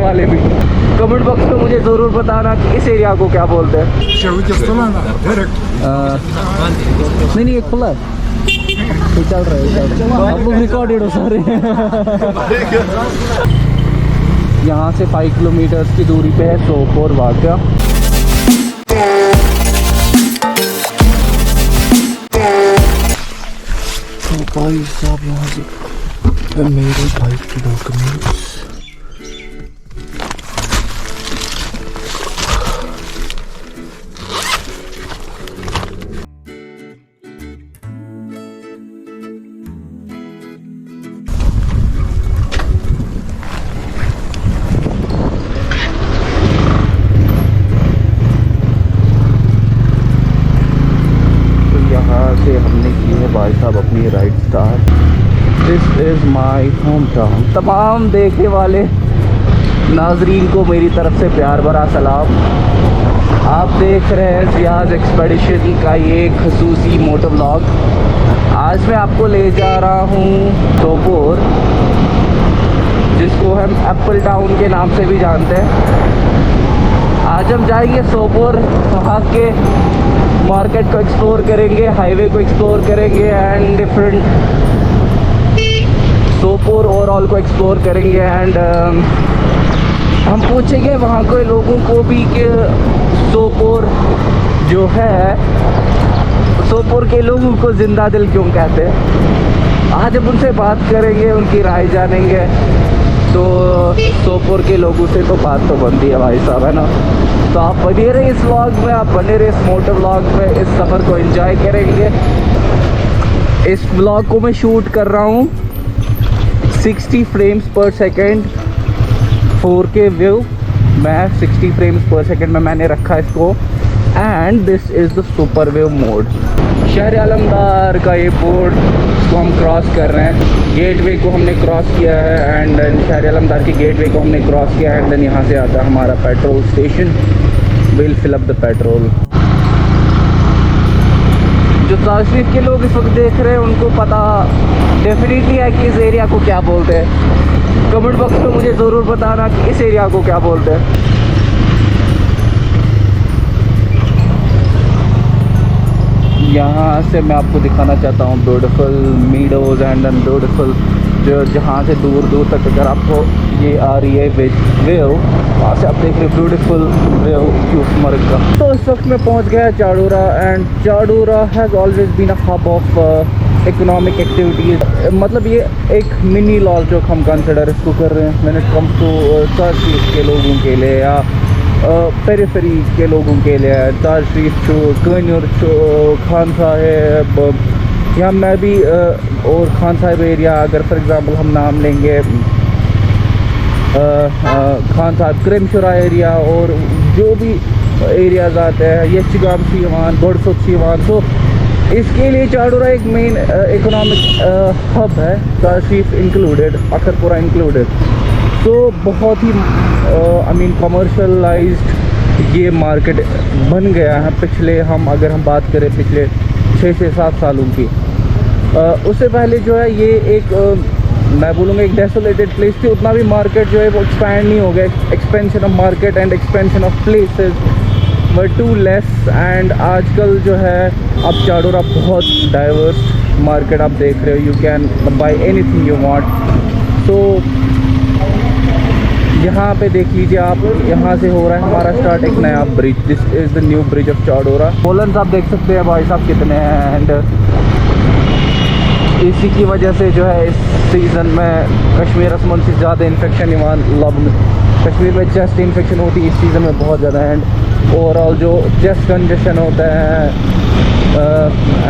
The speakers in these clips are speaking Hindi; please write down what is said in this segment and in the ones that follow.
वाले भी। कमेंट बॉक्स में मुझे ज़रूर बताना कि इस एरिया को क्या बोलते हैं। नहीं ये खुला है, तो चल रहा है, आप लोग रिकॉर्डेड हो सारे। यहाँ से 5 किलोमीटर की दूरी पे है सोपोर वाक़ा। तो भाई साहब यहाँ से मेरे बाइक के डॉक्यूमेंट्स, से हमने की है भाई साहब अपनी ride start. This is my home town. तमाम देखने वाले नाजरीन को मेरी तरफ से प्यार भरा सलाम। आप देख रहे हैं जियाज़ एक्सपेडिशन का ये खसूसी मोटो व्लॉग। आज मैं आपको ले जा रहा हूँ सोपोर, जिसको हम एप्पल टाउन के नाम से भी जानते हैं। आज हम जाएंगे सोपोर, वहाँ के मार्केट को एक्सप्लोर करेंगे, हाईवे को एक्सप्लोर करेंगे एंड डिफरेंट सोपोर ओवरऑल को एक्सप्लोर करेंगे। एंड हम पूछेंगे वहाँ के लोगों को भी कि सोपोर जो है, सोपोर के लोगों को जिंदा दिल क्यों कहते हैं। आज हम उनसे बात करेंगे, उनकी राय जानेंगे। तो सोपोर के लोगों से तो बात तो बनती है भाई साहब, है ना। तो आप बने रहे इस व्लॉग में, आप बने रहे इस मोटर व्लॉग में, इस सफ़र को एंजॉय करेंगे। इस व्लॉग को मैं शूट कर रहा हूँ 60 फ्रेम्स पर सेकेंड 4K व्यू। मैं 60 फ्रेम्स पर सेकेंड में मैंने रखा है इसको। And this is the super wave mode. शहर आलमदार का ये बोर्ड को हम क्रॉस कर रहे हैं। गेटवे को हमने क्रॉस किया है एंड शहर आलमदार की गेटवे को हमने क्रॉस किया है। एंड देन यहाँ से आता है हमारा petrol station. Will fill up the petrol. जो ताशरीफ के लोग इस वक्त देख रहे हैं उनको पता डेफिनेटली है कि इस एरिया को क्या बोलते हैं। कमेंट बॉक्स में मुझे ज़रूर बताना कि इस एरिया को क्या बोलते हैं। यहाँ से मैं आपको दिखाना चाहता हूँ ब्यूटीफुल मीडोज़ एंड ब्यूटीफुल, जो जहाँ से दूर दूर तक अगर आपको ये आ रही है वेव, वहाँ से आप देख रहे हो ब्यूटीफुल वेव यूसमर्ग का। तो इस वक्त मैं पहुँच गया Chadoora. And Chadoora has always been a hub of economic activities. मतलब ये एक मिनी लॉल जो हम कंसिडर इसको कर रहे हैं व्हेन इट कम्स टू ताशरीफ के लोगों के लिए या पेरिफेरी के लोगों के लिए। ताशरीफ छो, कन्यूर छो, खान साहिब, या मैं भी और खान साहिब एरिया, अगर फॉर एग्ज़ाम्पल हम नाम लेंगे खान साहिब क्रिमशुरा एरिया और जो भी एरियाज़ आते हैं, ये चिगाम शीवान, बड़सुत शीवान। तो इसके लिए चाडोरा एक मेन इकोनॉमिक हब है, ताशरीफ इंक्लूडेड, अखरपुरा इंक्लूडेड। तो बहुत ही आई मीन कमर्शलाइज्ड ये मार्केट बन गया है। पिछले अगर हम बात करें पिछले 6 से 7 सालों की, उससे पहले जो है ये एक मैं बोलूँगा एक डेसोलेटेड प्लेस थी। उतना भी मार्केट जो है वो एक्सपैंड नहीं हो गया। Expansion of market and expansion of places were too less. And आजकल जो है अब चाडोरा बहुत डाइवर्स मार्केट आप देख रहे हो। You can buy anything you want. तो यहाँ पे देख लीजिए आप, यहाँ से हो रहा है हमारा स्टार्ट एक नया bridge. This is the new bridge of Chadoora. पोलन्स आप देख सकते हैं भाई साहब कितने हैं। एंड इसी की वजह से जो है इस सीज़न में कश्मीर असमन से ज़्यादा इन्फेक्शन लब कश्मीर में चेस्ट इन्फेक्शन होती है इस सीज़न में बहुत ज़्यादा। एंड ओवरऑल जो चेस्ट कंजेशन होता है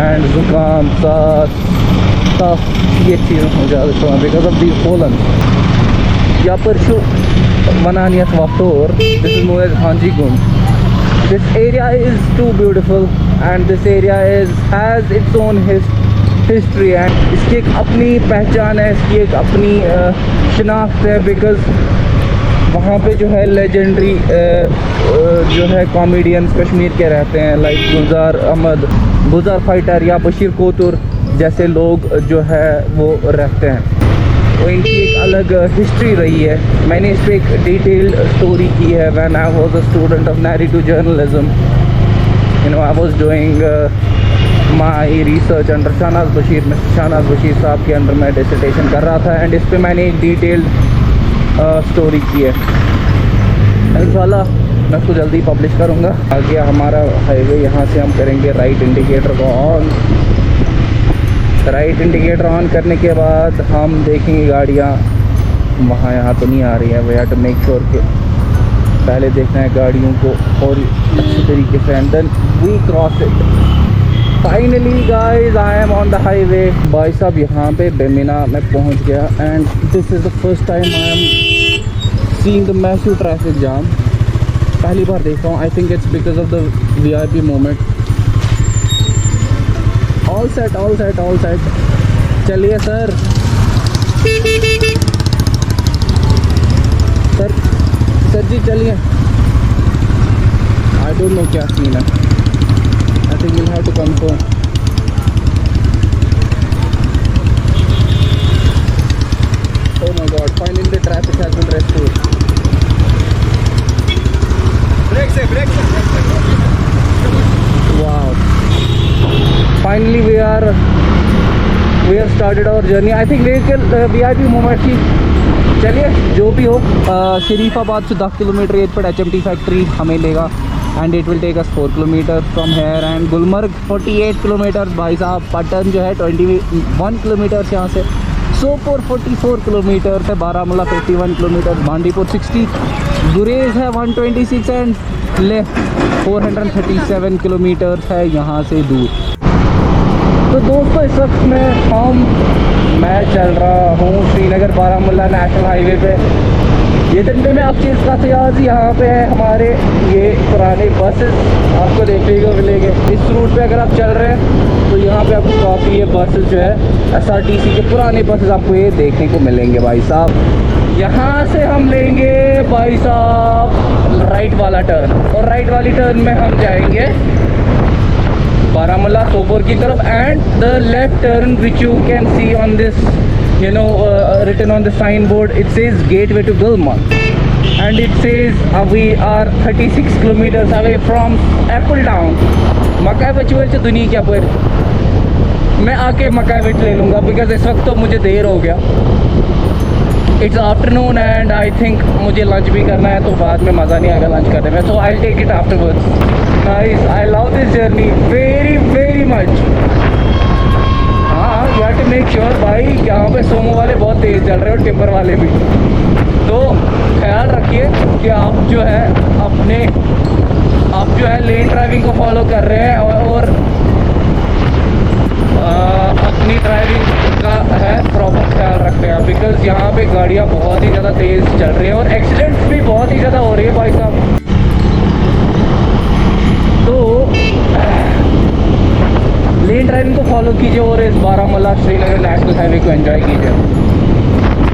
एंड ज़ुकाम सांस ये चीज़ हो जाती है बिकॉज ऑफ दी पोलन। या पर शो वनानियत वाफोर, this is known as Hanji Gund. This area is too beautiful and this area has its own history. And इसकी एक अपनी पहचान है, इसकी एक अपनी शनाख्त है। बिकॉज़ वहाँ पे जो है लेजेंडरी जो है कॉमेडियंस कश्मीर के रहते हैं, लाइक गुलजार अहमद, गुलजार फाइटर या बशीर कोतुर जैसे लोग जो है वो रहते हैं। वो इनकी एक अलग हिस्ट्री रही है। मैंने इस पर एक डिटेल्ड स्टोरी की है। When I was a student of narrative journalism, you know, I was doing my research under Shahnaz Bashir. Mister Shahnaz Bashir साहब के अंडर मैं डिसर्टेशन कर रहा था एंड इस पर मैंने एक डिटेल्ड स्टोरी की है। इंशाल्लाह मैं उसको जल्दी पब्लिश करूँगा। आगे हमारा हाईवे, यहाँ से हम करेंगे राइट इंडिकेटर को ऑन। राइट इंडिकेटर ऑन करने के बाद हम देखेंगे गाड़ियाँ वहाँ यहाँ तो नहीं आ रही है। We have to make sure कि पहले देखना है गाड़ियों को और अच्छी तरीके से and then we cross it. Finally guys I am on the highway. भाई साहब यहाँ पे बेमिना में पहुँच गया and this is the first time I am seeing the massive traffic jam. पहली बार देख रहा हूँ। I think it's because of the VIP moment. All set, all set, all set. चलिए सर, सर जी चलिए। आई डोंट नो क्या सीन है। I think will have to confirm. Oh my god, finally the traffic has been restored. Break से wow, finally we are started our journey. I think vehicle VIP moment थी। चलिए जो भी हो, शरीफाबाद से 10 किलोमीटर एज पर HMT फैक्ट्री हमें लेगा and it will take us 4 kilometre from here and Gulmarg 48 kilometre. भाई साहब पटन जो है 21 किलोमीटर यहाँ से। सोपोर 44 किलोमीटर से, बारामूला 51 किलोमीटर, बांडीपुर 60, गुरेज है 126 एंड ले 437 किलोमीटर है यहाँ से दूर। तो दोस्तों इस वक्त मैं चल रहा हूँ श्रीनगर बारामूला नेशनल हाईवे पे। ये दिन में आपकी इसका सियाज यहाँ पे है हमारे ये पुराने बसेस आपको देखने को मिलेंगे। इस रूट पे अगर आप चल रहे हैं तो यहाँ पे आपको काफ़ी ये बसेस जो है SRTC के पुराने बसेस आपको ये देखने को मिलेंगे। भाई साहब यहाँ से हम लेंगे भाई साहब राइट वाला टर्न और राइट वाली टर्न में हम जाएंगे बारामूला सोपोर की तरफ and the left turn which you can see on this written on the signboard, it says gateway to Gulmarg and it says we are 36 kilometers away from Apple Town। मकाई बचवर से दुनिया क्या पर मैं आके मकाई बच ले लूँगा बिकॉज इस वक्त तो मुझे देर हो गया। It's afternoon and I think मुझे लंच भी करना है तो बाद में मज़ा नहीं आएगा लंच करने में, so I take it afterwards. Nice, I love this journey very very much. हाँ, you have to make sure भाई यहाँ पे सोमो वाले बहुत तेज़ चल रहे हो, टिप्पर वाले भी, तो ख्याल रखिए कि आप जो है लेन ड्राइविंग को फॉलो कर रहे हैं और अपनी ड्राइविंग का है प्रॉपर ख्याल रख रहे हैं बिकॉज यहाँ पे गाड़ियाँ बहुत ही ज़्यादा तेज़ चल रही हैं और एक्सीडेंट्स भी बहुत ही ज़्यादा हो रही है भाई साहब। तो लेन ड्राइविंग को फॉलो कीजिए और इस बारामूला श्रीनगर नेशनल हाईवे को एंजॉय कीजिए।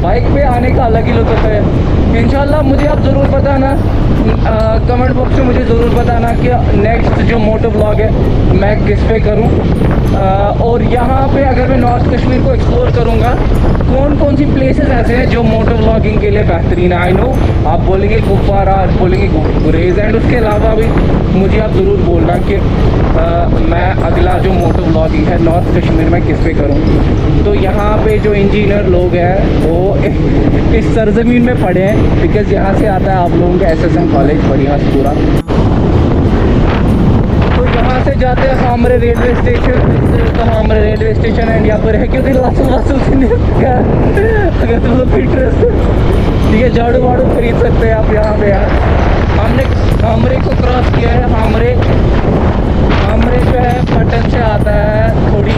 बाइक पे आने का अलग ही लुत्फ़ है। इंशाल्लाह मुझे आप ज़रूर बताना, कमेंट बॉक्स में मुझे ज़रूर बताना कि नेक्स्ट जो मोटो ब्लॉग है मैं किस पे करूं। और यहाँ पे अगर मैं नॉर्थ कश्मीर को एक्सप्लोर करूँगा, कौन कौन सी प्लेसेस ऐसे हैं जो मोटो ब्लॉगिंग के लिए बेहतरीन है। आई नो आप बोलेंगे कुपवारा, आप बोलेंगे गुरेज एंड उसके अलावा भी मुझे आप ज़रूर बोलना कि मैं अगला जो मोटो ब्लॉगिंग है नॉर्थ कश्मीर में किस पे करूँ। तो यहाँ पे जो इंजीनियर लोग हैं वो इस सरजमीन में पढ़े हैं बिकॉज़ यहाँ से आता है आप लोगों का SSM कॉलेज बढ़ियासपुरा। तो यहाँ से जाते हैं हामरे रेलवे स्टेशन, तो हामरे रेलवे स्टेशन एंड यहाँ पर है क्योंकि अगर तुम लोग इंटरेस्ट ठीक है झाड़ू वाड़ू खरीद सकते हैं आप यहाँ पे। यार हमने हामरे को क्रॉस किया है। हामरे जो है पटन से आता है थोड़ी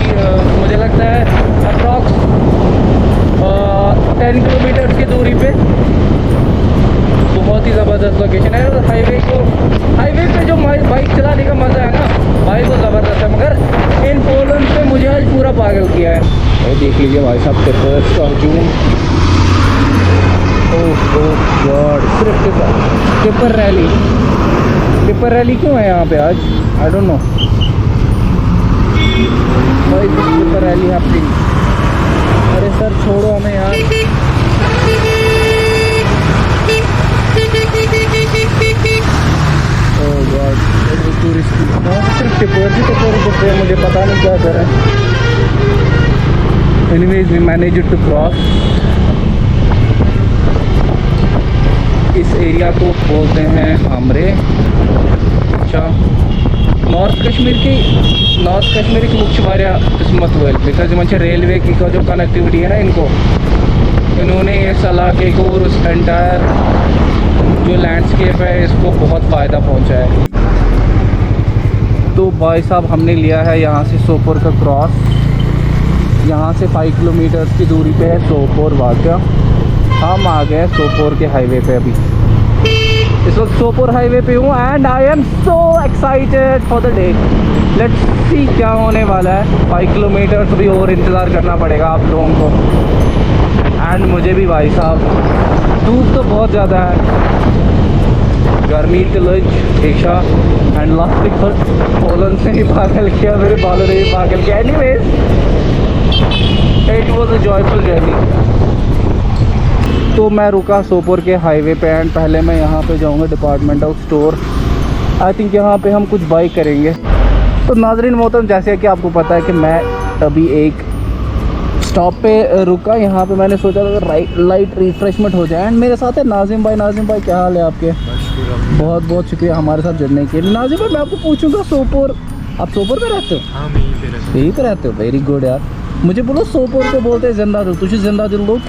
मुझे लगता है अप्रॉक्स 10 किलोमीटर की दूरी पे। बहुत ही ज़बरदस्त लोकेशन है और हाईवे पे जो बाइक चलाने का मज़ा है ना भाई वो ज़बरदस्त है, मगर इन पोलन पे मुझे आज पूरा पागल किया है। भाई देख लीजिए भाई साहब टिपर्स का हजूम। ओह गॉड, सिर्फ टिपर रैली क्यों है यहाँ पे आज, आई डोंट नो भाई। Tipper rally happening. अरे सर छोड़ो हमें यार। Anyways, we managed to cross. इस एरिया को बोलते हैं हामरे. अच्छा, नॉर्थ कश्मीर की मुख्य वारिया किस्मत हुए बिकॉज मुझे रेलवे की का जो कनेक्टिविटी है ना इन्होंने इस इलाके को और उस एंटायर जो लैंडस्केप है इसको बहुत फ़ायदा पहुंचा है. तो भाई साहब हमने लिया है यहाँ से सोपोर का क्रॉस. यहाँ से 5 किलोमीटर की दूरी पे है सोपोर वाक़या. हम आ गए सोपोर के हाईवे पे. अभी इस वक्त सोपोर हाईवे पे हूँ and I am so excited for the day. Let's see क्या होने वाला है. 5 किलोमीटर भी और इंतज़ार करना पड़ेगा आप लोगों को एंड मुझे भी. भाई साहब धूप तो बहुत ज़्यादा है. गर्मी तिलज ईशा एंड लास्टिक पोलन से ही पागल किया. मेरे बालों ने भी पागल किया. Anyways it was a joyful journey. तो मैं रुका सोपोर के हाईवे पे एंड पहले मैं यहाँ पे जाऊँगा डिपार्टमेंटल स्टोर. आई थिंक यहाँ पे हम कुछ बाई करेंगे. तो नाज़रीन मोहतरम, जैसे कि आपको पता है कि मैं अभी एक स्टॉप पे रुका. यहाँ पे मैंने सोचा था लाइट रिफ्रेशमेंट हो जाए. एंड मेरे साथ है नाजिम भाई. नाजिम भाई क्या हाल है आपके? बहुत बहुत शुक्रिया हमारे साथ जुड़ने के लिए. नाजिम भाई मैं आपको पूछूंगा सोपोर, आप सोपोर पे रहते हो? हाँ मैं यहीं पे रहते हो. वेरी गुड यार. मुझे बोलो सोपोर को बोलते हैं जिंदा दिल. तुझे जिंदा दिल लोग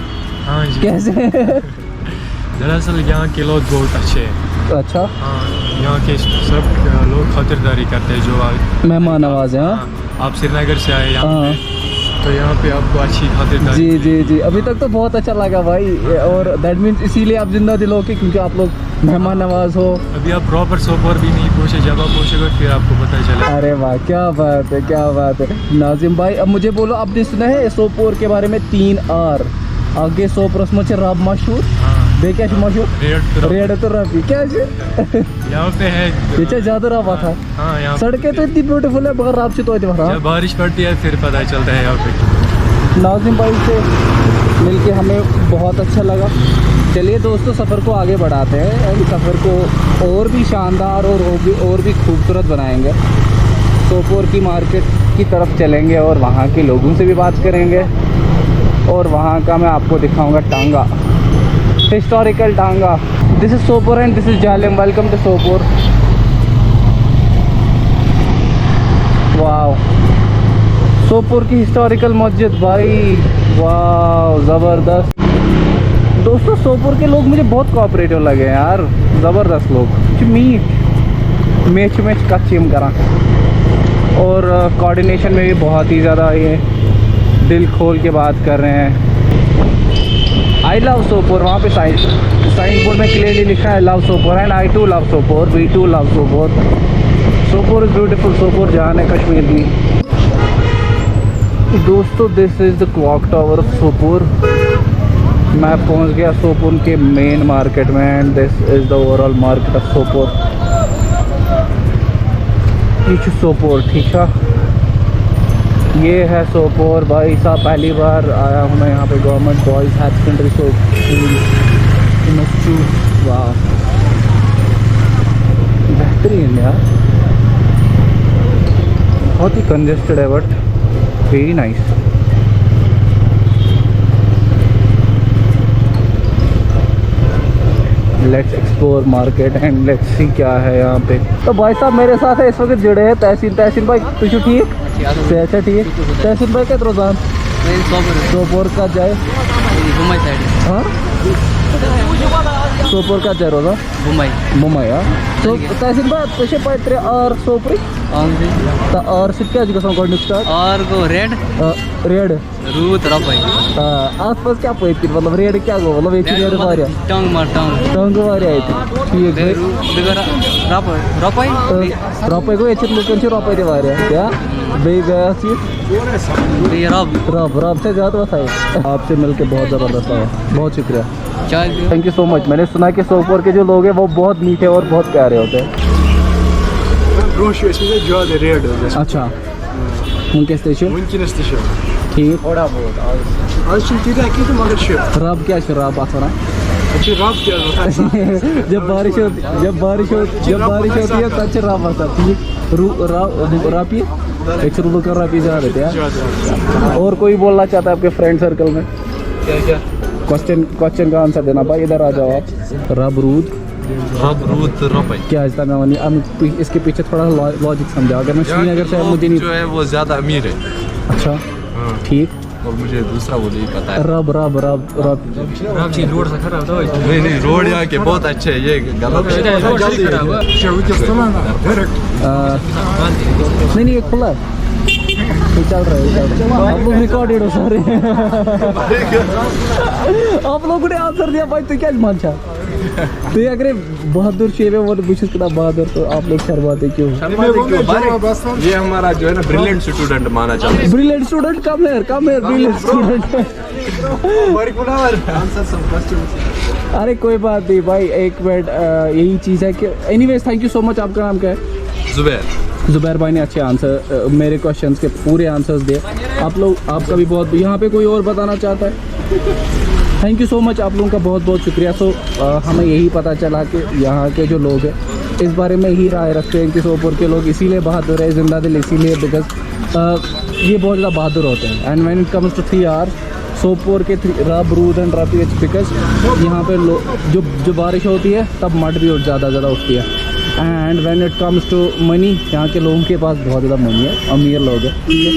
हाँ जी. कैसे? दरअसल यहाँ के लोग बहुत अच्छे हैं. अच्छा. हाँ, यहाँ के सब लोग खातिरदारी करते हैं जो मेहमान नवाज हैं. आप श्रीनगर से आए यहाँ पे, तो यहाँ पे आपको अच्छी खातिरदारी. जी जी जी. अभी तक तो बहुत अच्छा लगा भाई. और दैट मीन्स इसीलिए आप जिंदा दिल हो के क्योंकि आप लोग मेहमान नवाज हो. अभी आप प्रॉपर सोपोर भी नहीं पहुँचे. जब आप पहुँचेगा फिर आपको पता चले. अरे वाह क्या बात है, क्या बात है. नाजिम भाई अब मुझे बोलो, आपने सुना है सोपोर के बारे में 3 R आगे सोपोरस में राब मशहूर. बे क्या मशहूर रेड तो रबी क्या यहाँ पे है पीछे ज्यादा रबा था. हाँ, यहाँ सड़कें तो इतनी ब्यूटीफुल है मगर राब से तो जब बारिश पड़ती है फिर पता चलता है यहाँ पे. नाजिम भाई से मिलके हमें बहुत अच्छा लगा. चलिए दोस्तों सफ़र को आगे बढ़ाते हैं और सफ़र को और भी शानदार और भी खूबसूरत बनाएंगे. सोपोर की मार्केट की तरफ चलेंगे और वहाँ के लोगों से भी बात करेंगे और वहाँ का मैं आपको दिखाऊंगा tonga, historical tonga. This is Sopore and this is Zalim. Welcome to Sopore. Wow, Sopore की हिस्टोरिकल मस्जिद भाई. वाओ ज़बरदस्त. दोस्तों सोपोर के लोग मुझे बहुत कोऑपरेटिव लगे हैं यार. ज़बरदस्त लोग. मीठ का चिम करा और कोऑर्डिनेशन में भी बहुत ही ज़्यादा ये दिल खोल के बात कर रहे हैं. I love Sopore. वहाँ पे साइन बोर्ड में क्लियरली लिखा है love Sopore and I too love Sopore. We too love Sopore. Sopore is beautiful. Sopore जान है कश्मीर की. दोस्तों this is the clock tower of Sopore. मैं पहुंच गया सोपोर के मेन मार्केट में and this is the overall market of Sopore. Sopore ठीक है. ये है सोपोर भाई साहब. पहली बार आया हूँ मैं यहाँ पे. Government boys higher secondary school. वाह बेहतरीन यार. बहुत ही कंजेस्टेड है but very nice. Let's explore market and let's see क्या है यहाँ पे. तो भाई साहब मेरे साथ है इस वक्त जुड़े हैं तहसीन भाई. तुझे ठीक से? अच्छा ठीक. तहसीन भाई क्या रोजान सोपोर का जाए. हाँ सोपोर का जाए रोजा मुंबई. हाँ तो तहसीन भाई कसे पाय और सोपोर और क्या गोडनुक स्टार्ट और गो रेड रूत रपाई आसपास क्या पाइती मतलब रेड क्या गो मतलब एक रेड वारिया टंग वारिया ठीक है. रपाई को याच्यात लोकांची रपाई ते वारिया क्या रब से ज़्यादा बस है. आपसे मिलके बहुत ज़बरदस्त आया. बहुत शुक्रिया. Thank you so much. मैंने सुना कि सोपोर के जो लोग हैं वो बहुत मीठे और बहुत प्यारे होते हैं. अच्छा वुनकस ठीक थोड़ा बहुत रब क्या रब आसान. जब बारिश होती है तब रब आता. ठीक रब 100 रुपये कर रहा पिज़्ज़ा देते हैं। और कोई बोलना चाहता है आपके फ्रेंड सर्कल में? क्या क्वेश्चन का आंसर देना भाई, इधर आ जाओ आप। रबरूद रुपए क्या है इसके पीछे थोड़ा लॉजिक समझाओ। अगर मैं श्रीनगर से मुझे नहीं जो है वो ज्यादा अमीर है। अच्छा ठीक। और मुझे दूसरा वो नहीं पता है। रब रब रब रब नहीं रोड यहाँ के बहुत अच्छे है, ये गलत है। नहीं ये खुला है, ये चल रहा है। आप लोग रिकॉर्डेड हो सारे। आप लोगों ने आंसर दिया भाई, तो क्या मानचा तो ये अगर बहादुर शेर है वो विशेष कितना बहादुर, तो आप लोग शर्माते क्यों? ये हमारा जो है ना ब्रिलियंट स्टूडेंट माना जाता है। ब्रिलियंट स्टूडेंट कम है ब्रिलियंट स्टूडेंट। अरे कोई बात नहीं भाई, एक मिनट, यही चीज़ है कि anyways thank you so much. आपका नाम क्या है? जुबैर भाई ने अच्छे आंसर मेरे क्वेश्चंस के पूरे आंसर्स दिए। आप लोग आपका भी बहुत, यहाँ पे कोई और बताना चाहता है? थैंक यू सो मच, आप लोगों का बहुत बहुत शुक्रिया। सो हमें यही पता चला कि यहाँ के जो लोग हैं इस बारे में ही राय रखते हैं कि सोपोर के लोग इसीलिए बहादुर है, जिंदा दिल इसीलिए बिकॉज ये बहुत ज़्यादा बहादुर होते हैं। And when it comes to 3 hours Sopore के रब रूद एंड रबी बिकॉज यहाँ पे जो बारिश होती है तब मड भी और ज़्यादा उठती है। And when it comes to money, यहाँ के लोगों के पास बहुत ज़्यादा मनी है, अमीर लोग हैं, ठीक है।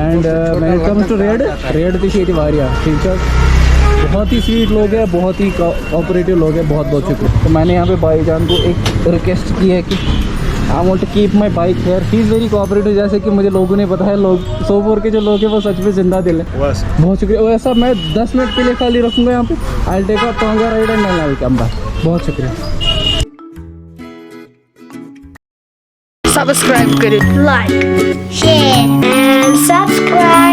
And when it comes to red तो वारिया, ठीक है, बहुत ही स्वीट लोग हैं, बहुत ही कोऑपरेटिव लोग हैं, बहुत बहुत शुक्रिया। तो मैंने यहाँ पे भाईजान को एक रिक्वेस्ट की है कि I want to keep my bike here, he is very cooperative. जैसे कि मुझे लोगों ने बताया लोग सोपोर के जो लोग हैं वो सच में जिंदा दिल है। बहुत शुक्रिया। वैसा मैं 10 मिनट के लिए खाली रखूँगा यहाँ पे, I take a tonga ride and I will come back. बहुत शुक्रिया। सब्सक्राइब करें, लाइक, शेयर एंड सब्सक्राइब।